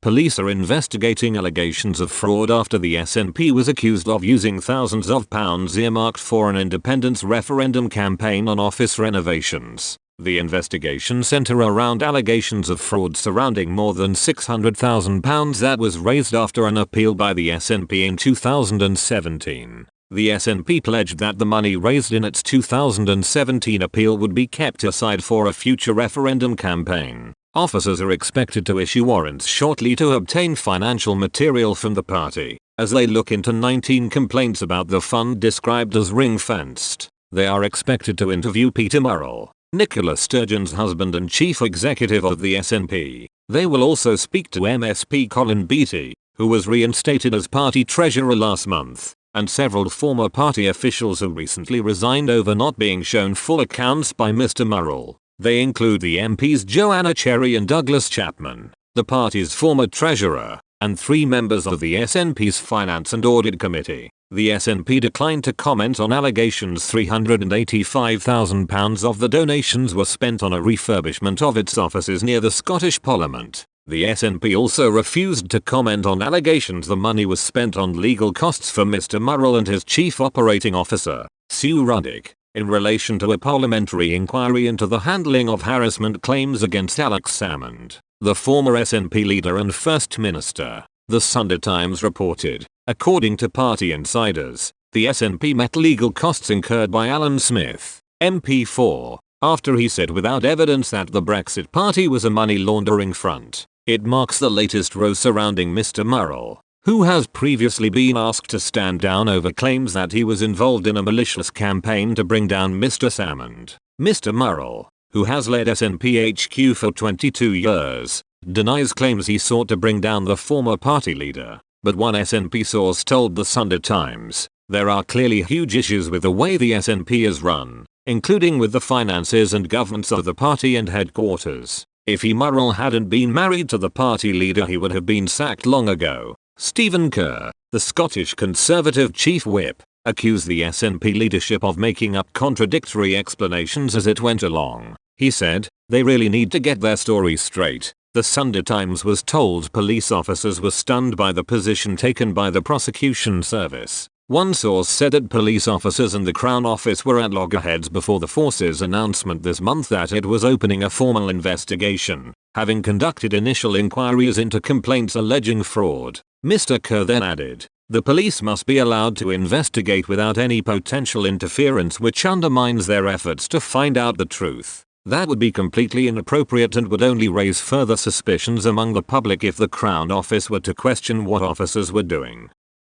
Police are investigating allegations of fraud after the SNP was accused of using thousands of pounds earmarked for an independence referendum campaign on office renovations. The investigation centre around allegations of fraud surrounding more than £600,000 that was raised after an appeal by the SNP in 2017. The SNP pledged that the money raised in its 2017 appeal would be kept aside for a future referendum campaign. Officers are expected to issue warrants shortly to obtain financial material from the party, as they look into 19 complaints about the fund described as ring-fenced. They are expected to interview Peter Murrell, Nicola Sturgeon's husband and chief executive of the SNP. They will also speak to MSP Colin Beattie, who was reinstated as party treasurer last month, and several former party officials who recently resigned over not being shown full accounts by Mr. Murrell. They include the MPs Joanna Cherry and Douglas Chapman, the party's former treasurer, and 3 members of the SNP's Finance and Audit Committee. The SNP declined to comment on allegations £385,000 of the donations were spent on a refurbishment of its offices near the Scottish Parliament. The SNP also refused to comment on allegations the money was spent on legal costs for Mr. Murrell and his chief operating officer, Sue Ruddick, in relation to a parliamentary inquiry into the handling of harassment claims against Alex Salmond, the former SNP leader and First Minister. The Sunday Times reported, according to party insiders, the SNP met legal costs incurred by Alan Smith, MP4, after he said without evidence that the Brexit Party was a money laundering front. It marks the latest row surrounding Mr. Murrell, who has previously been asked to stand down over claims that he was involved in a malicious campaign to bring down Mr. Salmond. Mr. Murrell, who has led SNP HQ for 22 years, denies claims he sought to bring down the former party leader, but one SNP source told the Sunday Times, there are clearly huge issues with the way the SNP is run, including with the finances and governance of the party and headquarters. If Murrell hadn't been married to the party leader, he would have been sacked long ago. Stephen Kerr, the Scottish Conservative chief whip, accused the SNP leadership of making up contradictory explanations as it went along. He said, they really need to get their story straight. The Sunday Times was told police officers were stunned by the position taken by the prosecution service. One source said that police officers and the Crown Office were at loggerheads before the force's announcement this month that it was opening a formal investigation, having conducted initial inquiries into complaints alleging fraud. Mr. Kerr then added, the police must be allowed to investigate without any potential interference which undermines their efforts to find out the truth. That would be completely inappropriate and would only raise further suspicions among the public if the Crown Office were to question what officers were doing.